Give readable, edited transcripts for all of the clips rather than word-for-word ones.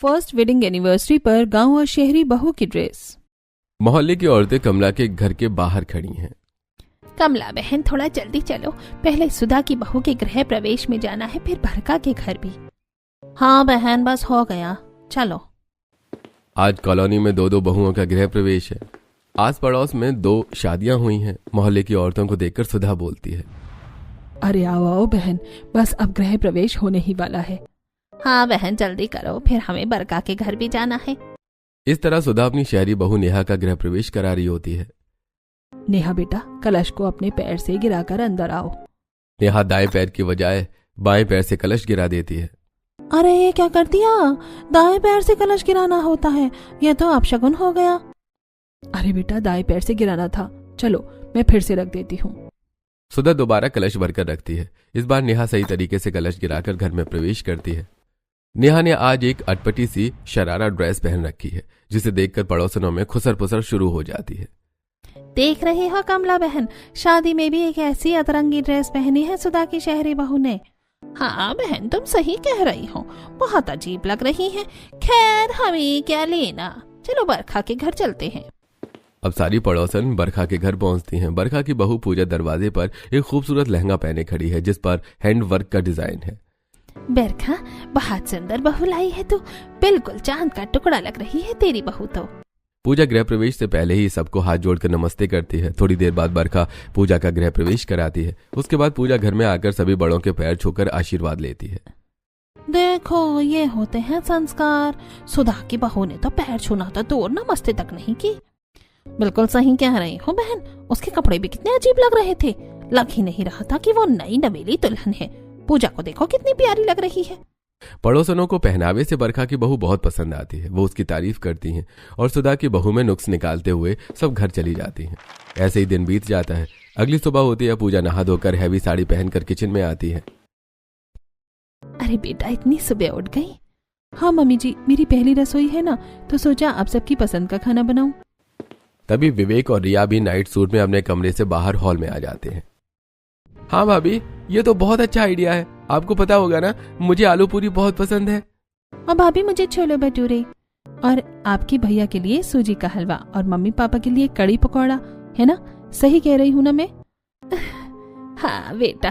First wedding anniversary पर गांव और शहरी बहू की ड्रेस। मोहल्ले की औरतें कमला के घर के बाहर खड़ी हैं। कमला बहन थोड़ा जल्दी चलो, पहले सुधा की बहू के गृह प्रवेश में जाना है, फिर बरका के घर भी। हाँ बहन, बस हो गया, चलो। आज कॉलोनी में दो बहुओं का गृह प्रवेश है। आस पड़ोस में 2 शादियां हुई हैं। मोहल्ले की औरतों को देखकर सुधा बोलती है, अरे आओ आओ बहन, बस अब गृह प्रवेश होने ही वाला है। हाँ बहन जल्दी करो, फिर हमें बरका के घर भी जाना है। इस तरह सुधा अपनी शहरी बहू नेहा का गृह प्रवेश करा रही होती है। नेहा बेटा, कलश को अपने पैर से गिराकर अंदर आओ। नेहा दाएं पैर की बजाय बाएं पैर से कलश गिरा देती है। अरे ये क्या कर दिया, दाएं पैर से कलश गिराना होता है, यह तो अपशगुन हो गया। अरे बेटा, दाएं पैर से गिराना था, चलो मैं फिर से रख देती हूँ। सुधा दोबारा कलश भरकर रखती है। इस बार नेहा सही तरीके से कलश गिराकर घर में प्रवेश करती है। नेहा ने आज एक अटपटी सी शरारा ड्रेस पहन रखी है, जिसे देखकर पड़ोसनों में खुसर पुसर शुरू हो जाती है। देख रही हो कमला बहन, शादी में भी एक ऐसी अतरंगी ड्रेस पहनी है सुधा की शहरी बहू ने। हाँ बहन, तुम सही कह रही हो, बहुत अजीब लग रही है। खैर हमें क्या लेना, चलो बरखा के घर चलते हैं। अब सारी पड़ोसन बरखा के घर पहुंचती हैं। बरखा की बहू पूजा दरवाजे पर एक खूबसूरत लहंगा पहने खड़ी है, जिस पर हैंड वर्क का डिजाइन है। बरखा, बहुत सुंदर बहू लाई है तू, बिल्कुल चांद का टुकड़ा लग रही है तेरी बहू तो। पूजा गृह प्रवेश से पहले ही सबको हाथ जोड़कर नमस्ते करती है। थोड़ी देर बाद बरखा पूजा का गृह प्रवेश कराती है। उसके बाद पूजा घर में आकर सभी बड़ों के पैर छूकर आशीर्वाद लेती है। देखो ये होते हैं संस्कार। सुधा की बहू ने तो पैर छूना था, दूर नमस्ते तक नहीं की। बिल्कुल सही कह रही हो बहन, उसके कपड़े भी कितने अजीब लग रहे थे, लग ही नहीं रहा था कि वो नई नवेली दुल्हन है। पूजा को देखो कितनी प्यारी लग रही है। पड़ोसनों को पहनावे से बरखा की बहू बहुत पसंद आती है। वो उसकी तारीफ करती हैं और सुधा की बहू में नुक्स निकालते हुए सब घर चली जाती हैं। ऐसे ही दिन बीत जाता है। अगली सुबह होती है। पूजा नहा धोकर हैवी साड़ी पहनकर किचन में आती है। अरे बेटा, इतनी सुबह उठ गई? हाँ मम्मी जी, मेरी पहली रसोई है ना, तो सोचा आप सबकी पसंद का खाना बनाऊं। तभी विवेक और रिया भी नाइट सूट में अपने कमरे से बाहर हॉल में आ जाते हैं। हाँ भाभी, ये तो बहुत अच्छा आइडिया है। आपको पता होगा ना, मुझे आलू पूरी बहुत पसंद है। और भाभी मुझे छोले भटूरे, और आपके भैया के लिए सूजी का हलवा, और मम्मी पापा के लिए कड़ी पकौड़ा, है ना? सही कह रही हूँ ना मैं? हाँ बेटा,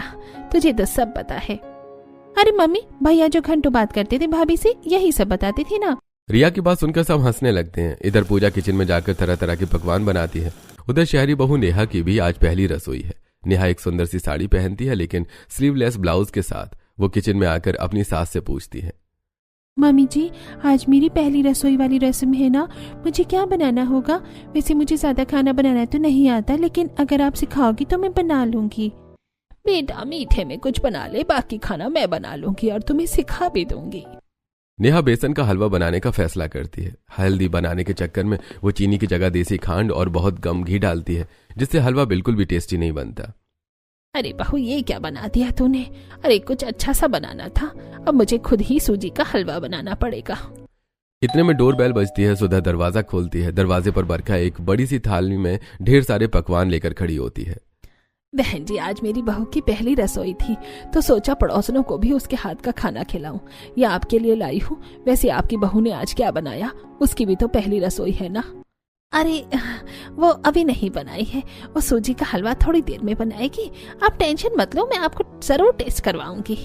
तुझे तो सब पता है। अरे मम्मी, भैया जो घंटों बात करते थे भाभी से, यही सब बताती थी ना। रिया की बात सुनकर सब हंसने लगते हैं। इधर पूजा किचन में जाकर तरह तरह के पकवान बनाती है। उधर शहरी बहू नेहा की भी आज पहली रसोई है। नेहा एक सुंदर सी साड़ी पहनती है, लेकिन स्लीवलेस ब्लाउज के साथ। वो किचन में आकर अपनी सास से पूछती है, मम्मी जी, आज मेरी पहली रसोई वाली रस्म है ना, मुझे क्या बनाना होगा? वैसे मुझे ज्यादा खाना बनाना तो नहीं आता, लेकिन अगर आप सिखाओगी तो मैं बना लूंगी। बेटा, मीठे में कुछ बना ले, बाकी खाना मैं बना लूंगी और तुम्हें सिखा भी दूंगी। नेहा बेसन का हलवा बनाने का फैसला करती है। हल्दी बनाने के चक्कर में वो चीनी की जगह देसी खांड और बहुत कम घी डालती है, जिससे हलवा बिल्कुल भी टेस्टी नहीं बनता। अरे बहू, ये क्या बना दिया तूने? अरे कुछ अच्छा सा बनाना था, अब मुझे खुद ही सूजी का हलवा बनाना पड़ेगा। इतने में डोरबेल बजती है। सुधा दरवाजा खोलती है। दरवाजे पर बरखा एक बड़ी सी थाली में ढेर सारे पकवान लेकर खड़ी होती है। बहन जी, आज मेरी बहू की पहली रसोई थी, तो सोचा पड़ोसनों को भी उसके हाथ का खाना खिलाऊं। ये आपके लिए लाई हूँ। वैसे आपकी बहू ने आज क्या बनाया? उसकी भी तो पहली रसोई है ना। अरे वो अभी नहीं बनाई है, वो सूजी का हलवा थोड़ी देर में बनाएगी। आप टेंशन मत लो, मैं आपको जरूर टेस्ट करवाऊंगी।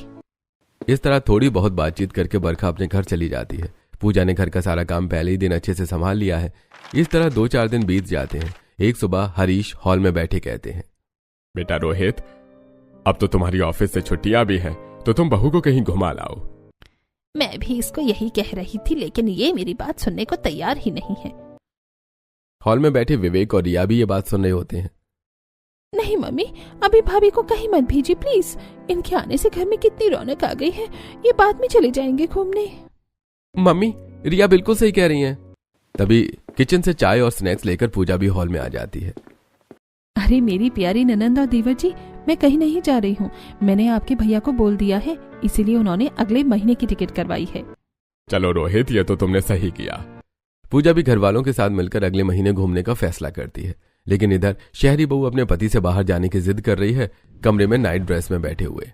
इस तरह थोड़ी बहुत बातचीत करके बरखा अपने घर चली जाती है। पूजा ने घर का सारा काम पहले ही दिन अच्छे से संभाल लिया है। इस तरह 2-4 दिन बीत जाते हैं। एक सुबह हरीश हॉल में बैठे कहते हैं, बेटा रोहित, अब तो तुम्हारी ऑफिस से छुट्टियां भी हैं, तो तुम बहू को कहीं घुमा लाओ। मैं भी इसको यही कह रही थी, लेकिन ये मेरी बात सुनने को तैयार ही नहीं है। हॉल में बैठे विवेक और रिया भी ये बात सुन रहे होते हैं। नहीं मम्मी, अभी भाभी को कहीं मत भेजिए प्लीज। इनके आने से घर में कितनी रौनक आ गई है, ये बाद में चले जाएंगे घूमने। मम्मी, रिया बिल्कुल सही कह रही हैं। तभी किचन से चाय और स्नैक्स लेकर पूजा भी हॉल में आ जाती है। अरे मेरी प्यारी ननंद और देवर जी, मैं कहीं नहीं जा रही हूँ। मैंने आपके भैया को बोल दिया है, इसीलिए उन्होंने अगले महीने की टिकट करवाई है। चलो रोहित, ये तो तुमने सही किया। पूजा भी घर वालों के साथ मिलकर अगले महीने घूमने का फैसला करती है। लेकिन इधर शहरी बहू अपने पति से बाहर जाने की जिद कर रही है, कमरे में नाइट ड्रेस में बैठे हुए।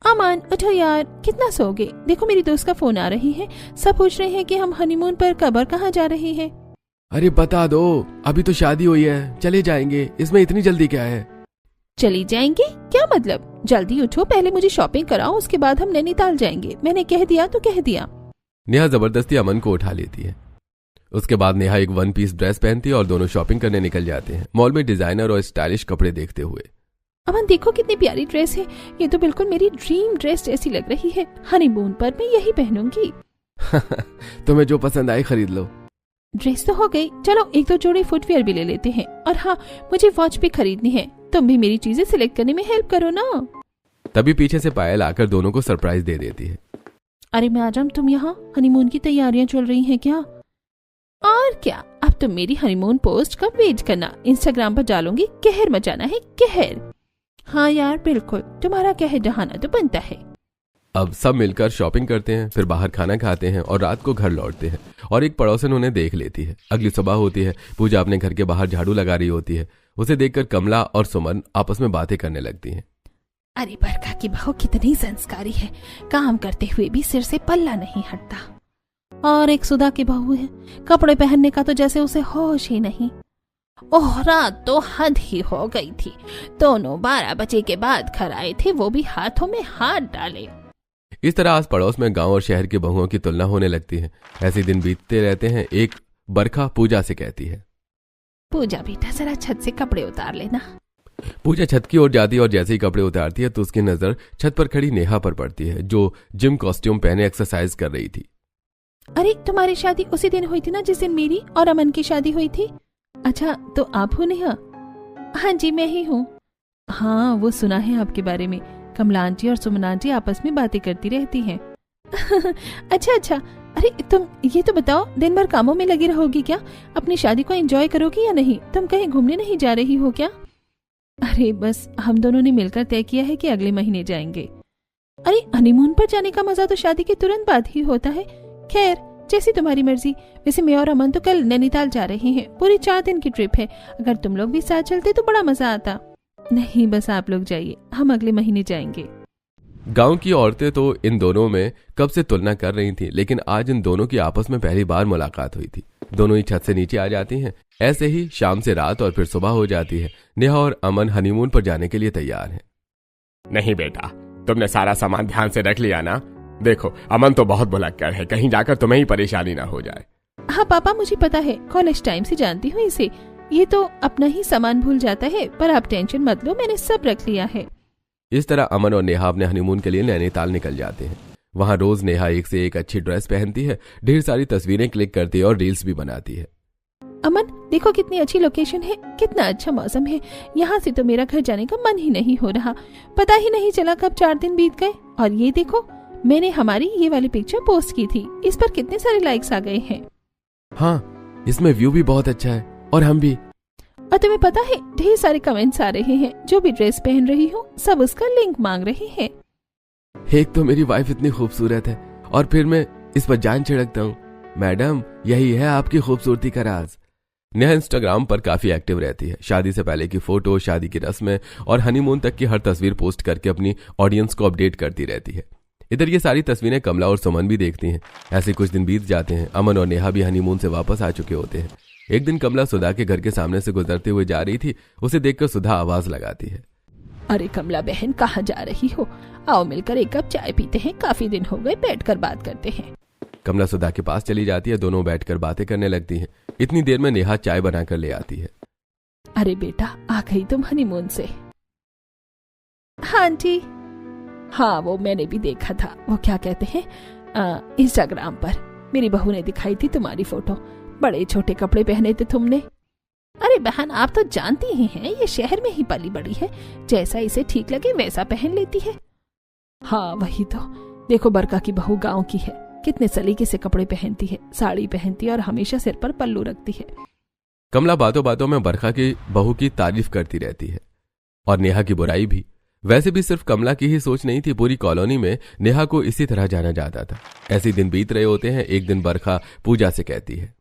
अमन उठो यार, कितना सोओगे? देखो मेरी दोस्त का फोन आ रही है, सब पूछ रहे हैं कि हम हनीमून पर कब और कहाँ जा रहे हैं। अरे बता दो, अभी तो शादी हुई है, चले जाएंगे, इसमें इतनी जल्दी क्या है? चली जाएंगे? क्या मतलब? जल्दी उठो, पहले मुझे शॉपिंग कराओ, उसके बाद हम नैनीताल जाएंगे। मैंने कह दिया तो कह दिया। नेहा जबरदस्ती अमन को उठा लेती है। उसके बाद नेहा एक 1 पीस ड्रेस पहनती है और दोनों शॉपिंग करने निकल जाते हैं, मॉल में डिजाइनर और स्टाइलिश कपड़े देखते हुए। अमन देखो कितनी प्यारी ड्रेस है, ये तो बिल्कुल मेरी ड्रीम ड्रेस जैसी लग रही है। हनीमून पर मैं यही पहनूंगी। तुम्हें जो पसंद आए खरीद लो। ड्रेस तो हो गई, चलो एक दो जोड़ी फुटवेयर भी ले लेते हैं। और हाँ, मुझे वॉच भी खरीदनी है, तुम भी मेरी चीजें सिलेक्ट करने में हेल्प करो ना। तभी पीछे से पायल आकर दोनों को सरप्राइज दे देती है। अरे मैडम, तुम यहाँ हनीमून की तैयारियां चल रही हैं क्या? और क्या, अब तुम मेरी हनीमून पोस्ट का वेट करना, इंस्टाग्राम पर डालूंगी, कहर मचाना है कहर। हाँ यार बिल्कुल, तुम्हारा कहर ढहाना तो बनता है। अब सब मिलकर शॉपिंग करते हैं, फिर बाहर खाना खाते हैं और रात को घर लौटते हैं और एक पड़ोसन उन्हें देख लेती है। अगली सुबह होती है, पूजा अपने घर के बाहर झाड़ू लगा रही होती है। उसे देखकर कमला और सुमन आपस में बातें करने लगती हैं। अरे बरखा की बहू कितनी संस्कारी है, काम करते हुए भी सिर से पल्ला नहीं हटता। और एक सुधा की बहू है, कपड़े पहनने का तो जैसे उसे होश ही नहीं। ओह, रात तो हद ही हो गई थी, दोनों 12 बजे के बाद घर आए थे, वो भी हाथों में हाथ डाले। इस तरह आस पड़ोस में गांव और शहर की बहुओं की तुलना होने लगती है। ऐसे दिन बीतते रहते हैं। एक बरखा पूजा से कहती है, पूजा बेटा जरा छत से कपड़े उतार लेना। पूजा छत की ओर जाती है और जैसे ही कपड़े उतारती है तो उसकी नजर छत पर खड़ी नेहा पर पड़ती है, जो जिम कॉस्ट्यूम पहने एक्सरसाइज कर रही थी। अरे तुम्हारी शादी उसी दिन हुई थी ना जिस दिन मेरी और अमन की शादी हुई थी? अच्छा, तो आप हो नेहा? हाँ जी मैं ही हूँ। हाँ, वो सुना है आपके बारे में, कमला आंटी और सुमन आंटी आपस में बातें करती रहती हैं। अच्छा, अरे तुम ये तो बताओ, दिन भर कामों में लगी रहोगी क्या? अपनी शादी को एंजॉय करोगी या नहीं? तुम कहीं घूमने नहीं जा रही हो क्या? अरे बस हम दोनों ने मिलकर तय किया है कि अगले महीने जाएंगे। अरे हनीमून पर जाने का मजा तो शादी के तुरंत बाद ही होता है। खैर, जैसी तुम्हारी मर्जी। वैसे मैं और अमन तो कल नैनीताल जा रहे हैं, पूरी 4 दिन की ट्रिप है। अगर तुम लोग भी साथ चलते तो बड़ा मजा आता। नहीं, बस आप लोग जाइए, हम अगले महीने जाएंगे। गांव की औरतें तो इन दोनों में कब से तुलना कर रही थी, लेकिन आज इन दोनों की आपस में पहली बार मुलाकात हुई थी। दोनों ही छत से नीचे आ जाती हैं। ऐसे ही शाम से रात और फिर सुबह हो जाती है। नेहा और अमन हनीमून पर जाने के लिए तैयार हैं। नहीं बेटा, तुमने सारा सामान ध्यान से रख लिया ना? देखो, अमन तो बहुत भुलक्कड़ है, कहीं जाकर तुम्हें ही परेशानी ना हो जाए। हाँ पापा, मुझे पता है, कॉलेज टाइम से जानती हूँ इसे। ये तो अपना ही सामान भूल जाता है, पर आप टेंशन मत लो, मैंने सब रख लिया है। इस तरह अमन और नेहा अपने हनीमून के लिए नैनीताल निकल जाते हैं। वहां रोज नेहा एक से एक अच्छी ड्रेस पहनती है, ढेर सारी तस्वीरें क्लिक करती है और रील्स भी बनाती है। अमन देखो कितनी अच्छी लोकेशन है, कितना अच्छा मौसम है। यहाँ से तो मेरा घर जाने का मन ही नहीं हो रहा। पता ही नहीं चला कब 4 दिन बीत गए। और ये देखो, मैंने हमारी ये वाली पिक्चर पोस्ट की थी, इस पर कितने सारे लाइक्स आ गए हैं। हाँ, इसमें व्यू भी बहुत अच्छा है और हम भी। और तुम्हें पता है, ढेर सारे कमेंट्स आ रहे हैं। जो भी ड्रेस पहन रही हूँ सब उसका लिंक मांग रहे हैं। एक तो मेरी वाइफ इतनी खूबसूरत है और फिर मैं इस पर जान छिड़कता हूँ। मैडम, यही है आपकी खूबसूरती का राज। नेहा इंस्टाग्राम पर काफी एक्टिव रहती है। शादी से पहले की फोटो, शादी की रस्में और हनीमून तक की हर तस्वीर पोस्ट करके अपनी ऑडियंस को अपडेट करती रहती है। इधर ये सारी तस्वीरें कमला और सुमन भी देखती हैं। ऐसे कुछ दिन बीत जाते हैं। अमन और नेहा भी हनीमून से वापस आ चुके होते हैं। एक दिन कमला सुधा के घर के सामने से गुजरते हुए जा रही थी। उसे देखकर सुधा आवाज लगाती है, अरे कमला बहन, कहाँ जा रही हो? आओ मिलकर एक कप चाय पीते हैं, काफी दिन हो गए, बैठकर बात करते हैं। कमला सुधा के पास चली जाती है। दोनों बैठकर बातें करने लगती हैं। इतनी देर में नेहा चाय बनाकर ले आती है। अरे बेटा, आ गई तुम हनीमून से? हाँ जी। हाँ, वो मैंने भी देखा था। वो क्या कहते हैं, इंस्टाग्राम पर मेरी बहू ने दिखाई थी तुम्हारी फोटो। बड़े छोटे कपड़े पहने थे तुमने। अरे बहन, आप तो जानती ही हैं, ये शहर में ही पली बड़ी है, जैसा इसे ठीक लगे वैसा पहन लेती है। हाँ वही तो। देखो, बरका की बहू गांव की है, कितने सलीके से कपड़े पहनती है, साड़ी पहनती है और हमेशा सिर पर पल्लू रखती है। कमला बातों बातों में बरखा की बहू की तारीफ करती रहती है और नेहा की बुराई भी। वैसे भी सिर्फ कमला की ही सोच नहीं थी, पूरी कॉलोनी में नेहा को इसी तरह जाना जाता था। ऐसे दिन बीत रहे होते हैं। एक दिन बरखा पूजा से कहती है,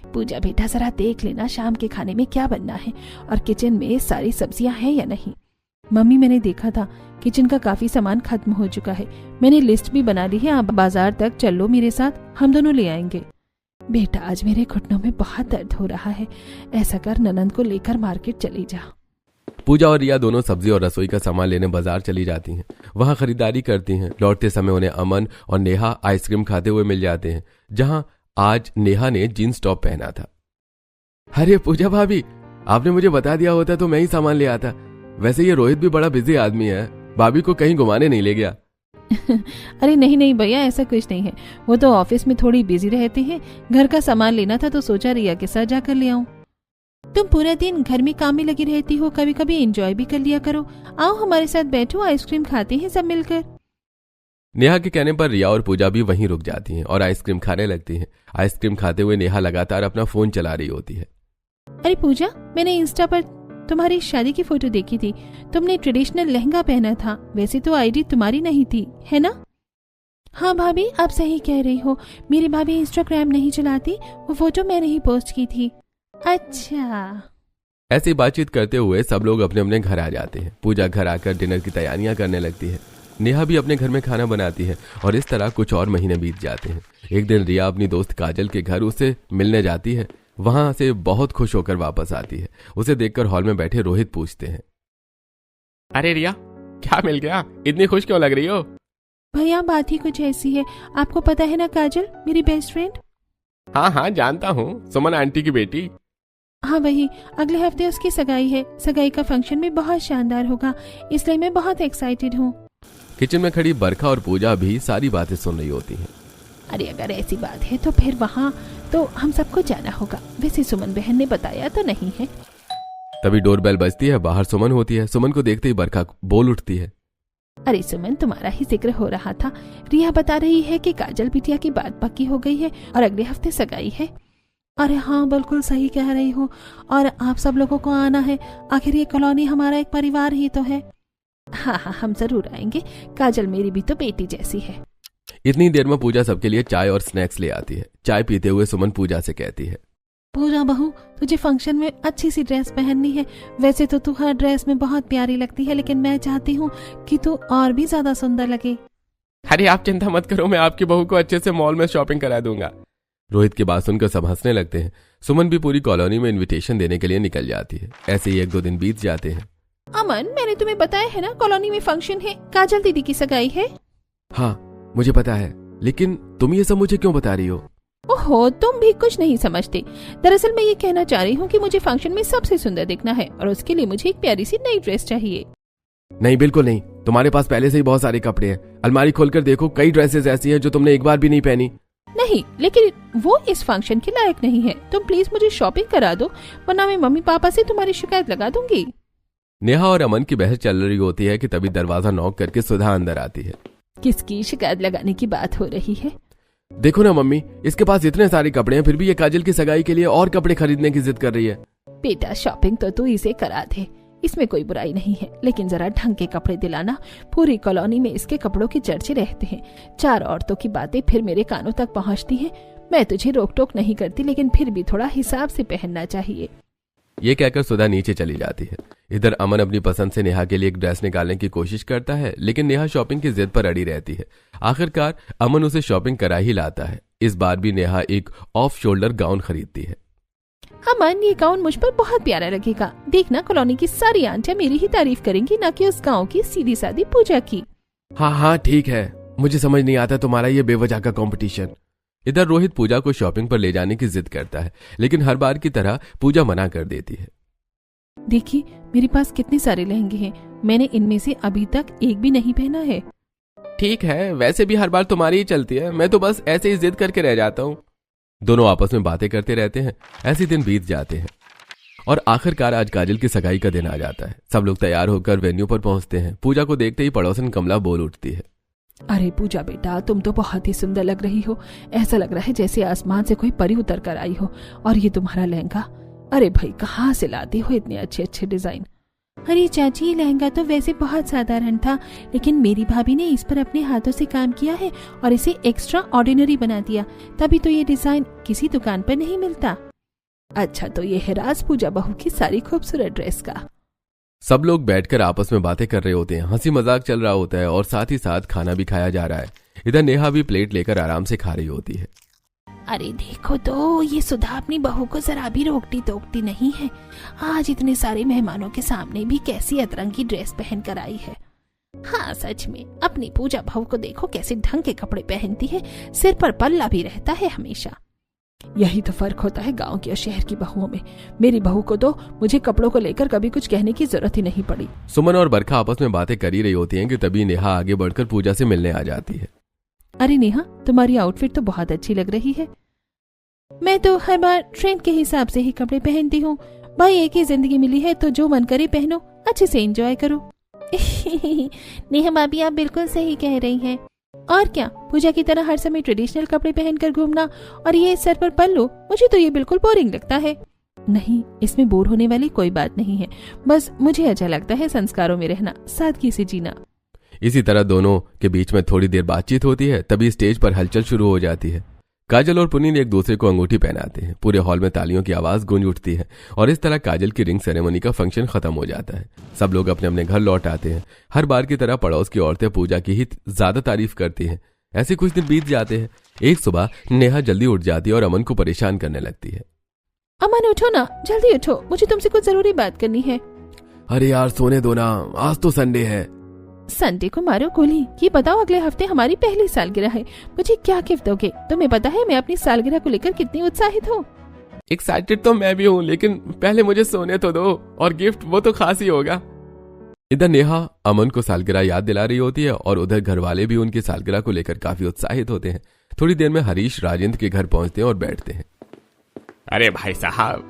पूजा बेटा, जरा देख लेना शाम के खाने में क्या बनना है और किचन में सारी सब्जियां हैं या नहीं। मम्मी, मैंने देखा था किचन का काफी सामान खत्म हो चुका है। मैंने लिस्ट भी बना ली है, आप बाजार तक चलो मेरे साथ, हम दोनों ले आएंगे। बेटा, आज मेरे घुटनों में बहुत दर्द हो रहा है। ऐसा कर, ननंद को लेकर मार्केट चली जा। पूजा और रिया दोनों सब्जी और रसोई का सामान लेने बाजार चली जाती हैं। वहां खरीदारी करती हैं। लौटते समय उन्हें अमन और नेहा आइसक्रीम खाते हुए मिल जाते हैं, जहां आज नेहा ने जीन्स टॉप पहना था। अरे पूजा भाभी, आपने मुझे बता दिया होता तो मैं ही सामान ले आता। वैसे ये रोहित भी बड़ा बिजी आदमी है, भाभी को कहीं घुमाने नहीं ले गया। अरे नहीं नहीं भैया, ऐसा कुछ नहीं है। वो तो ऑफिस में थोड़ी बिजी रहते हैं। घर का सामान लेना था तो सोचा रिया के साथ जाकर ले आऊं। तुम पूरा दिन घर में काम में लगी रहती हो, कभी कभी एंजॉय भी कर लिया करो। आओ हमारे साथ बैठो, आइसक्रीम खाते हैं सब मिलकर। नेहा के कहने पर रिया और पूजा भी वहीं रुक जाती हैं और आइसक्रीम खाने लगती हैं। आइसक्रीम खाते हुए नेहा लगातार अपना फोन चला रही होती है। अरे पूजा, मैंने इंस्टा पर तुम्हारी शादी की फोटो देखी थी। तुमने ट्रेडिशनल लहंगा पहना था। वैसे तो आईडी तुम्हारी नहीं थी, है ना? हाँ भाभी, आप सही कह रही हो। मेरी भाभी इंस्टाग्राम नहीं चलाती, वो फोटो मैंने ही पोस्ट की थी। अच्छा। ऐसी बातचीत करते हुए सब लोग अपने अपने घर आ जाते हैं। पूजा घर आकर डिनर की तैयारियां करने लगती है। नेहा भी अपने घर में खाना बनाती है और इस तरह कुछ और महीने बीत जाते हैं। एक दिन रिया अपनी दोस्त काजल के घर उसे मिलने जाती है। वहां से बहुत खुश होकर वापस आती है। उसे देखकर हॉल में बैठे रोहित पूछते हैं, अरे रिया, क्या मिल गया? इतनी खुश क्यों लग रही हो? भैया, बात ही कुछ ऐसी है। आपको पता है ना काजल, मेरी बेस्ट फ्रेंड। हाँ हाँ, जानता हूँ, सुमन आंटी की बेटी। हाँ वही। अगले हफ्ते उसकी सगाई है। सगाई का फंक्शन भी बहुत शानदार होगा, इसलिए मैं बहुत एक्साइटेड हूँ। किचन में खड़ी बरखा और पूजा भी सारी बातें सुन रही होती हैं। अरे अगर ऐसी बात है तो फिर वहाँ तो हम सबको जाना होगा। वैसे सुमन बहन ने बताया तो नहीं है। तभी डोरबेल बजती है। बाहर सुमन होती है। सुमन को देखते ही बरखा बोल उठती है, अरे सुमन, तुम्हारा ही जिक्र हो रहा था। रिया बता रही है कि काजल बिटिया की बात पक्की हो गई है और अगले हफ्ते सगाई है। अरे हाँ, बिल्कुल सही कह रही हो। और आप सब लोगों को आना है। आखिर ये कॉलोनी हमारा एक परिवार ही तो है। हाँ हाँ, हम जरूर आएंगे। काजल मेरी भी तो बेटी जैसी है। इतनी देर में पूजा सबके लिए चाय और स्नैक्स ले आती है। चाय पीते हुए सुमन पूजा से कहती है, पूजा बहू, तुझे फंक्शन में अच्छी सी ड्रेस पहननी है। वैसे तो तू हर ड्रेस में बहुत प्यारी लगती है, लेकिन मैं चाहती हूँ कि तू और भी ज्यादा सुंदर लगे। अरे आप चिंता मत करो, मैं आपकी बहू को अच्छे से मॉल में शॉपिंग करा दूंगा। रोहित की बात सुनकर सब हंसने लगते हैं। सुमन भी पूरी कॉलोनी में इनविटेशन देने के लिए निकल जाती है। ऐसे ही 1-2 दिन बीत जाते हैं। अमन, मैंने तुम्हें बताया है ना, कॉलोनी में फंक्शन है, काजल दीदी की सगाई है। हाँ मुझे पता है, लेकिन तुम ये सब मुझे क्यों बता रही हो? ओहो, तुम भी कुछ नहीं समझते। दरअसल मैं ये कहना चाह रही हूँ कि मुझे फंक्शन में सबसे सुंदर दिखना है और उसके लिए मुझे एक प्यारी सी नई ड्रेस चाहिए। नहीं, बिल्कुल नहीं। तुम्हारे पास पहले से ही बहुत सारे कपड़े हैं। अलमारी खोलकर देखो, कई ड्रेसेस ऐसी हैं जो तुमने एक बार भी नहीं पहनी। नहीं, लेकिन वो इस फंक्शन के लायक नहीं है। तुम प्लीज मुझे शॉपिंग करा दो, वरना मैं मम्मी पापा से तुम्हारी शिकायत लगा दूंगी। नेहा और अमन की बहस चल रही होती है कि तभी दरवाजा नॉक करके सुधा अंदर आती है। किसकी शिकायत लगाने की बात हो रही है? देखो ना मम्मी, इसके पास इतने सारे कपड़े हैं, फिर भी ये काजल की सगाई के लिए और कपड़े खरीदने की जिद कर रही है। बेटा, शॉपिंग तो तू इसे करा दे, इसमें कोई बुराई नहीं है, लेकिन जरा ढंग के कपड़े दिलाना। पूरी कॉलोनी में इसके कपड़ों के चर्चे रहते हैं। 4 औरतों की बातें फिर मेरे कानों तक पहुंचती हैं। मैं तुझे रोक टोक नहीं करती, लेकिन फिर भी थोड़ा हिसाब से पहनना चाहिए। ये कहकर सुधा नीचे चली जाती है। इधर अमन अपनी पसंद से नेहा के लिए एक ड्रेस निकालने की कोशिश करता है, लेकिन नेहा शॉपिंग की जिद पर अड़ी रहती है। आखिरकार अमन उसे शॉपिंग करा ही लाता है। इस बार भी नेहा एक ऑफ शोल्डर गाउन खरीदती है। अमन, ये गाउन मुझ पर बहुत प्यारा लगेगा। देखना, कॉलोनी की सारी आंटियां मेरी ही तारीफ करेंगी, ना कि उस गांव की सीधी सादी पूजा की। हाँ ठीक है, मुझे समझ नहीं आता तुम्हारा ये बेवजह का कंपटीशन। इधर रोहित पूजा को शॉपिंग पर ले जाने की जिद करता है, लेकिन हर बार की तरह पूजा मना कर देती है। देखिए, मेरे पास कितने सारे लहंगे हैं, मैंने इनमें से अभी तक एक भी नहीं पहना है। ठीक है, वैसे भी हर बार तुम्हारी ही चलती है, मैं तो बस ऐसे ही जिद करके रह जाता हूँ। दोनों आपस में बातें करते रहते हैं। ऐसे दिन बीत जाते हैं और आखिरकार आज काजल की सगाई का दिन आ जाता है। सब लोग तैयार होकर वेन्यू पर पहुंचते हैं। पूजा को देखते ही पड़ोसन कमला बोल उठती है, अरे पूजा बेटा, तुम तो बहुत ही सुंदर लग रही हो। ऐसा लग रहा है जैसे आसमान से कोई परी उतर कर आई हो। और ये तुम्हारा लहंगा, अरे भाई कहाँ से लाती हो इतने अच्छे अच्छे डिजाइन? अरे चाची, ये लहंगा तो वैसे बहुत साधारण था, लेकिन मेरी भाभी ने इस पर अपने हाथों से काम किया है और इसे एक्स्ट्रा ऑर्डिनरी बना दिया, तभी तो ये डिजाइन किसी दुकान पर नहीं मिलता। अच्छा, तो ये है राज पूजा बहू की सारी खूबसूरत ड्रेस का। सब लोग बैठकर आपस में बातें कर रहे होते हैं, हंसी मजाक चल रहा होता है और साथ ही साथ खाना भी खाया जा रहा है। इधर नेहा भी प्लेट लेकर आराम से खा रही होती है। अरे देखो तो ये सुधा अपनी बहू को जरा भी रोकती टोकती नहीं है। आज इतने सारे मेहमानों के सामने भी कैसी अतरंगी ड्रेस पहन कर आई है। हाँ सच में अपनी पूजा बहू को देखो कैसे ढंग के कपड़े पहनती है, सिर पर पल्ला भी रहता है हमेशा। यही तो फर्क होता है गांव की और शहर की बहुओं में। मेरी बहू को तो मुझे कपड़ों को लेकर कभी कुछ कहने की जरूरत ही नहीं पड़ी। सुमन और बरखा आपस में बातें कर ही रही होती हैं कि तभी नेहा आगे बढ़कर पूजा से मिलने आ जाती है। अरे नेहा, तुम्हारी आउटफिट तो बहुत अच्छी लग रही है। मैं तो हर बार ट्रेंड के हिसाब से ही कपड़े पहनती हूँ। भाई एक ही जिंदगी मिली है तो जो मन करे पहनो, अच्छे से एंजॉय करो। नेहा भाभी आप बिल्कुल सही कह रही हैं। और क्या, पूजा की तरह हर समय ट्रेडिशनल कपड़े पहनकर घूमना और ये सर पर पल्लू, मुझे तो ये बिल्कुल बोरिंग लगता है। नहीं, इसमें बोर होने वाली कोई बात नहीं है। बस मुझे अच्छा लगता है संस्कारों में रहना, सादगी से जीना। इसी तरह दोनों के बीच में थोड़ी देर बातचीत होती है, तभी स्टेज पर हलचल शुरू हो जाती है। काजल और पुनीत एक दूसरे को अंगूठी पहनाते हैं। पूरे हॉल में तालियों की आवाज गूंज उठती है और इस तरह काजल की रिंग सेरेमनी का फंक्शन खत्म हो जाता है। सब लोग अपने अपने घर लौट आते हैं। हर बार की तरह पड़ोस की औरतें पूजा की ही ज्यादा तारीफ करती हैं। ऐसे कुछ दिन बीत जाते हैं। एक सुबह नेहा जल्दी उठ जाती है और अमन को परेशान करने लगती है। अमन उठो ना, जल्दी उठो, मुझे तुमसे कुछ जरूरी बात करनी है। अरे यार सोने दो ना, आज तो संडे है। संडे को मारो गोली। ये बताओ अगले हफ्ते हमारी पहली सालगिरह है, मुझे क्या गिफ्ट दोगे? तुम्हें पता है मैं अपनी सालगिरह को लेकर कितनी उत्साहित हूँ। एक्साइटेड तो मैं भी हूँ, लेकिन पहले मुझे सोने तो दो, और गिफ्ट वो तो खास ही होगा। इधर नेहा अमन को सालगिरह याद दिला रही होती है और उधर घर वाले भी उनकी सालगिरह को लेकर काफी उत्साहित होते हैं। थोड़ी देर में हरीश राजेंद्र के घर पहुंचते हैं और बैठते हैं। अरे भाई साहब,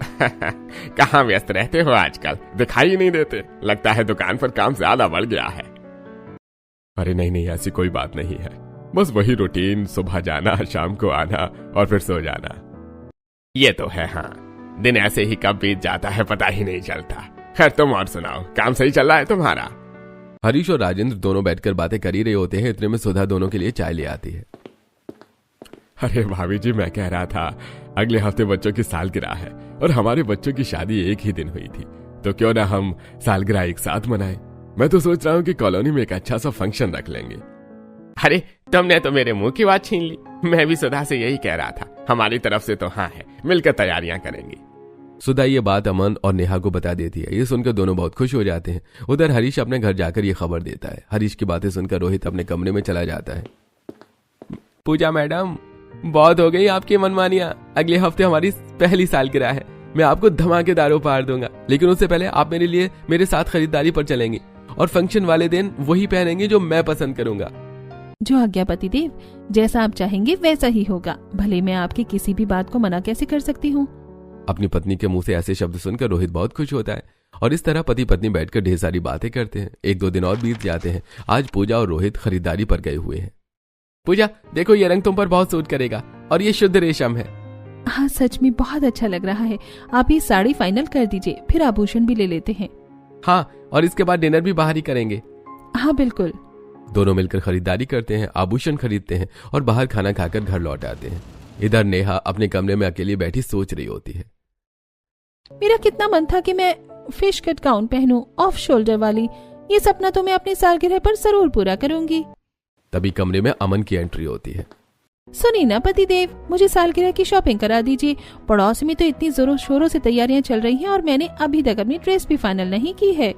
कहाँ व्यस्त रहते हो आजकल, दिखाई ही नहीं देते। लगता है दुकान पर काम ज्यादा बढ़ गया है। अरे नहीं, ऐसी कोई बात नहीं है। बस वही रूटीन, सुबह जाना, शाम को आना और फिर सो जाना। ये तो है, हाँ, दिन ऐसे ही कब बीत जाता है पता ही नहीं चलता। खैर तुम और सुनाओ, काम सही चल रहा है तुम्हारा? हरीश और राजेंद्र दोनों बैठकर बातें कर ही रहे होते हैं। इतने में सुधा दोनों के लिए चाय ले आती है। अरे भाभी जी, मैं कह रहा था अगले हफ्ते बच्चों की सालगिरह है और हमारे बच्चों की शादी एक ही दिन हुई थी, तो क्यों ना हम सालगिरह एक साथ मनाएं। मैं तो सोच रहा हूँ कि कॉलोनी में एक अच्छा सा फंक्शन रख लेंगे। अरे तुमने तो मेरे मुंह की बात छीन ली। मैं भी सुधा से यही कह रहा था। हमारी तरफ से तो हाँ है, मिलकर तैयारियां करेंगे। सुधा ये बात अमन और नेहा को बता देती है। ये सुनकर दोनों बहुत खुश हो जाते हैं। उधर हरीश अपने घर जाकर ये खबर देता है। हरीश की बातें सुनकर रोहित अपने कमरे में चला जाता है। पूजा मैडम, बहुत हो गई आपकी मनमानियां। अगले हफ्ते हमारी पहली सालगिरह है, मैं आपको धमाकेदार उपहार दूंगा, लेकिन उससे पहले आप मेरे लिए मेरे साथ खरीदारी पर चलेंगे और फंक्शन वाले दिन वही पहनेंगे जो मैं पसंद करूंगा। जो आज्ञा पतिदेव, जैसा आप चाहेंगे वैसा ही होगा। भले मैं आपकी किसी भी बात को मना कैसे कर सकती हूँ। अपनी पत्नी के मुंह से ऐसे शब्द सुनकर रोहित बहुत खुश होता है और इस तरह पति पत्नी बैठकर ढेर सारी बातें करते हैं। एक दो दिन और बीत जाते हैं। आज पूजा और रोहित खरीदारी पर गए हुए हैं। पूजा देखो, ये रंग तुम पर बहुत सूट करेगा और ये शुद्ध रेशम है। हाँ सच में बहुत अच्छा लग रहा है। आप ये साड़ी फाइनल कर दीजिए, फिर आभूषण भी ले लेते हैं। हाँ, और इसके बाद डिनर भी बाहर ही करेंगे। हाँ बिल्कुल। दोनों मिलकर खरीदारी करते हैं, आभूषण खरीदते हैं और बाहर खाना खाकर घर लौट आते हैं। इधर नेहा अपने कमरे में अकेली बैठी सोच रही होती है। मेरा कितना मन था कि मैं फिश कट गाउन पहनूं, ऑफ शोल्डर वाली। ये सपना तो मैं अपनी सालगिरह पर जरूर पूरा करूंगी। तभी कमरे में अमन की एंट्री होती है। सुनिए ना पतिदेव, मुझे सालगिरह की शॉपिंग करा दीजिए। पड़ोस में तो इतनी जोरों शोरों से तैयारियां चल रही हैं और मैंने अभी तक अपनी ड्रेस भी फाइनल नहीं की है।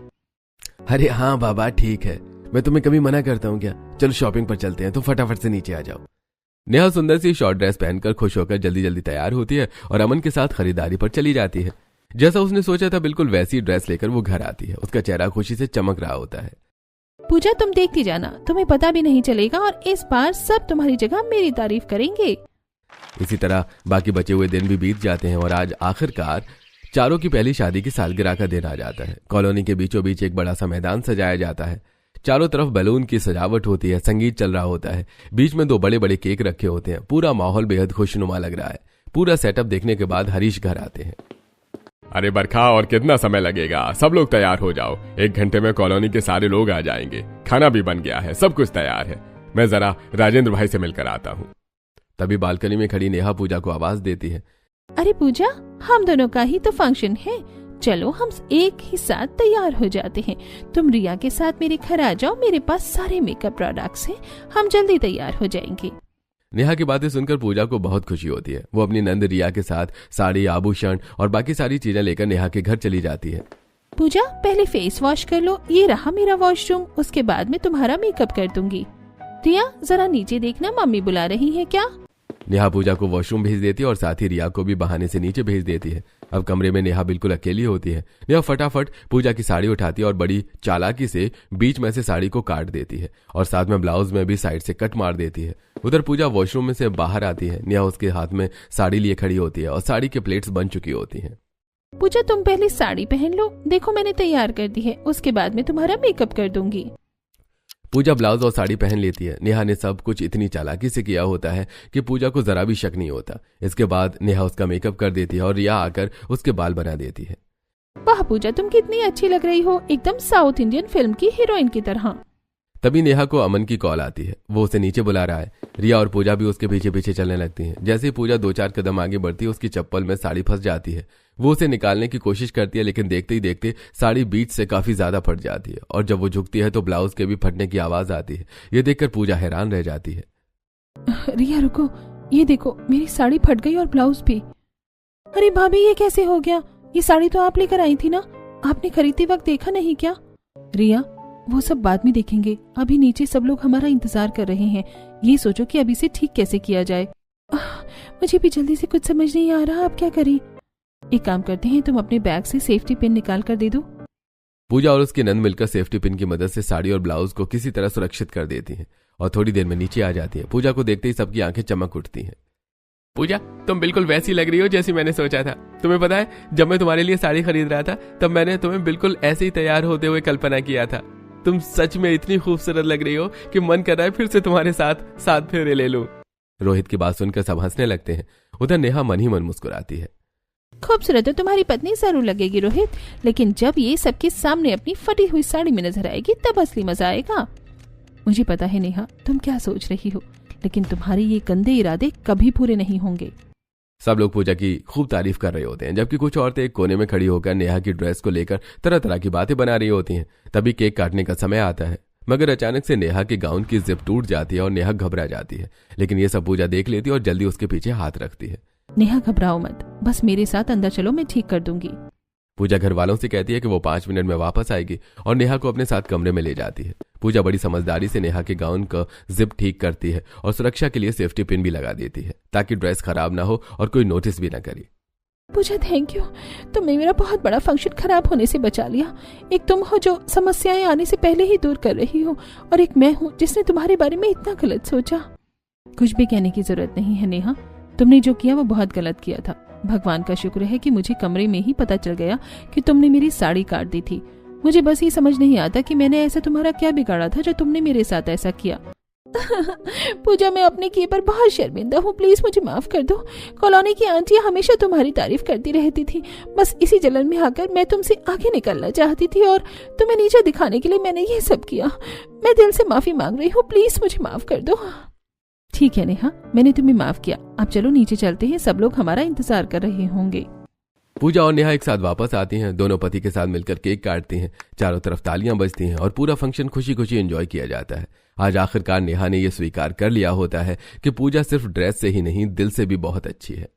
अरे हाँ बाबा, ठीक है, मैं तुम्हें कभी मना करता हूँ क्या? चलो शॉपिंग पर चलते हैं, तो फटाफट से नीचे आ जाओ। नेहा सुंदर सी शॉर्ट ड्रेस पहनकर खुश होकर जल्दी जल्दी तैयार होती है और अमन के साथ खरीदारी पर चली जाती है। जैसा उसने सोचा था बिल्कुल वैसी ड्रेस लेकर वो घर आती है। उसका चेहरा खुशी से चमक रहा होता है। पूजा, तुम देखती जाना, तुम्हें पता भी नहीं चलेगा और इस बार सब तुम्हारी जगह मेरी तारीफ करेंगे। इसी तरह बाकी बचे हुए दिन भी बीत जाते हैं और आज आखिरकार चारों की पहली शादी की सालगिरह का दिन आ जाता है। कॉलोनी के बीचों बीच एक बड़ा सा मैदान सजाया जाता है। चारों तरफ बैलून की सजावट होती है, संगीत चल रहा होता है। बीच में दो बड़े बड़े केक रखे होते हैं। पूरा माहौल बेहद खुशनुमा लग रहा है। पूरा सेटअप देखने के बाद हरीश घर आते हैं। अरे बरखा, और कितना समय लगेगा? सब लोग तैयार हो जाओ, 1 घंटे में कॉलोनी के सारे लोग आ जाएंगे। खाना भी बन गया है, सब कुछ तैयार है। मैं जरा राजेंद्र भाई से मिलकर आता हूँ। तभी बालकनी में खड़ी नेहा पूजा को आवाज देती है। अरे पूजा, हम दोनों का ही तो फंक्शन है, चलो हम एक ही साथ तैयार हो जाते हैं। तुम रिया के साथ मेरे घर आ जाओ, मेरे पास सारे मेकअप प्रोडक्ट्स हैं, हम जल्दी तैयार हो जाएंगे। नेहा की बातें सुनकर पूजा को बहुत खुशी होती है। वो अपनी नंद रिया के साथ साड़ी, आभूषण और बाकी सारी चीजें लेकर नेहा के घर चली जाती है। पूजा पहले फेस वॉश कर लो, ये रहा मेरा वॉशरूम, उसके बाद मैं तुम्हारा मेकअप कर दूंगी। रिया जरा नीचे देखना, मम्मी बुला रही है क्या? नेहा पूजा को वॉशरूम भेज देती है और साथ ही रिया को भी बहाने से नीचे भेज देती है। अब कमरे में नेहा बिल्कुल अकेली होती है। नेहा फटाफट पूजा की साड़ी उठाती है और बड़ी चालाकी से बीच में से साड़ी को काट देती है और साथ में ब्लाउज में भी साइड से कट मार देती है। उधर पूजा वॉशरूम में से बाहर आती है। नेहा उसके हाथ में साड़ी लिए खड़ी होती है और साड़ी के प्लेट्स बन चुकी होती हैं। पूजा तुम पहले साड़ी पहन लो, देखो मैंने तैयार कर दी है, उसके बाद मैं तुम्हारा मेकअप कर दूंगी। पूजा ब्लाउज और साड़ी पहन लेती है। नेहा ने सब कुछ इतनी चालाकी से किया होता है कि पूजा को जरा भी शक नहीं होता। इसके बाद नेहा उसका मेकअप कर देती है और रिया आकर उसके बाल बना देती है। वाह पूजा, तुम कितनी अच्छी लग रही हो, एकदम साउथ इंडियन फिल्म की हीरोइन की तरह। तभी नेहा को अमन की कॉल आती है। वो उसे नीचे बुला रहा है। रिया और पूजा भी उसके पीछे पीछे चलने लगती हैं। जैसे ही पूजा 2-4 कदम आगे बढ़ती है, उसकी चप्पल में साड़ी फंस जाती है। वो उसे निकालने की कोशिश करती है, लेकिन देखते ही देखते साड़ी बीच से काफी ज्यादा फट जाती है और जब वो झुकती है तो ब्लाउज के भी फटने की आवाज आती है। ये देखकर पूजा हैरान रह जाती है। रिया रुको, ये देखो मेरी साड़ी फट गई और ब्लाउज भी। अरे भाभी, ये कैसे हो गया? ये साड़ी तो आप लेकर आई थी ना, आपने खरीदते वक्त देखा नहीं क्या? रिया, वो सब बाद में देखेंगे, अभी नीचे सब लोग हमारा इंतजार कर रहे हैं। ये सोचो कि अभी से ठीक कैसे किया जाए। मुझे भी जल्दी से कुछ समझ नहीं आ रहा, अब क्या करें? एक काम करते हैं, तुम अपने बैग से सेफ्टी पिन निकाल कर दे दो। पूजा और उसकी नंद मिलकर सेफ्टी पिन की मदद से साड़ी और ब्लाउज को किसी तरह सुरक्षित कर देती हैं और थोड़ी देर में नीचे आ जाती है। पूजा को देखते ही सबकी आंखें चमक उठती हैं। पूजा, तुम बिल्कुल वैसी लग रही हो जैसी मैंने सोचा था। तुम्हें पता है, जब मैं तुम्हारे लिए साड़ी खरीद रहा था तब मैंने तुम्हें बिल्कुल ऐसे ही तैयार होते हुए कल्पना किया था। तुम सच में इतनी खूबसूरत लग रही हो कि मन कर रहा है फिर से तुम्हारे साथ फेरे ले लूं। रोहित की बात सुनकर सब हंसने लगते हैं। उधर नेहा मन ही मन मुस्कुराती है। खूबसूरत तो तुम्हारी पत्नी जरूर लगेगी रोहित, लेकिन जब ये सबके सामने अपनी फटी हुई साड़ी में नजर आएगी तब असली मजा आएगा। मुझे पता है नेहा, तुम क्या सोच रही हो, लेकिन तुम्हारे ये गंदे इरादे कभी पूरे नहीं होंगे। सब लोग पूजा की खूब तारीफ कर रहे होते हैं, जबकि कुछ औरतें एक कोने में खड़ी होकर नेहा की ड्रेस को लेकर तरह तरह की बातें बना रही होती हैं। तभी केक काटने का समय आता है, मगर अचानक से नेहा के गाउन की जिप टूट जाती है और नेहा घबरा जाती है। लेकिन ये सब पूजा देख लेती है और जल्दी उसके पीछे हाथ रखती है। नेहा घबराओ मत, बस मेरे साथ अंदर चलो, मैं ठीक कर दूंगी। पूजा घर वालों से कहती है कि वो 5 मिनट में वापस आएगी और नेहा को अपने साथ कमरे में ले जाती है। पूजा बड़ी समझदारी से नेहा के गाउन का जिप ठीक करती है और सुरक्षा के लिए सेफ्टी पिन भी लगा देती है ताकि ड्रेस खराब ना हो और कोई नोटिस भी ना करे। पूजा थैंक यू, तुमने मेरा बहुत बड़ा फंक्शन खराब होने से बचा लिया। एक तुम हो जो समस्याएं आने से पहले ही दूर कर रही हो, और एक मैं हूँ जिसने तुम्हारे बारे में इतना गलत सोचा। कुछ भी कहने की जरूरत नहीं है नेहा, तुमने जो किया वो बहुत गलत किया था। भगवान का शुक्र है कि मुझे कमरे में ही पता चल गया कि तुमने मेरी साड़ी काट दी थी। मुझे बस ये समझ नहीं आता कि मैंने ऐसा तुम्हारा क्या बिगाड़ा था जो तुमने मेरे साथ ऐसा किया। पूजा, मैं अपने किए पर बहुत शर्मिंदा हूँ, प्लीज मुझे माफ कर दो। कॉलोनी की आंटियां हमेशा तुम्हारी तारीफ करती रहती थी, बस इसी जलन में आकर मैं तुमसे आगे निकलना चाहती थी और तुम्हें नीचे दिखाने के लिए मैंने ये सब किया। मैं दिल से माफी मांग रही हूँ, प्लीज मुझे माफ कर दो। ठीक है नेहा, मैंने तुम्हें माफ किया। अब चलो नीचे चलते हैं, सब लोग हमारा इंतजार कर रहे होंगे। पूजा और नेहा एक साथ वापस आती हैं। दोनों पति के साथ मिलकर केक काटती हैं। चारों तरफ तालियां बजती हैं और पूरा फंक्शन खुशी खुशी एंजॉय किया जाता है। आज आखिरकार नेहा ने यह स्वीकार कर लिया होता है कि पूजा सिर्फ ड्रेस से ही नहीं, दिल से भी बहुत अच्छी है।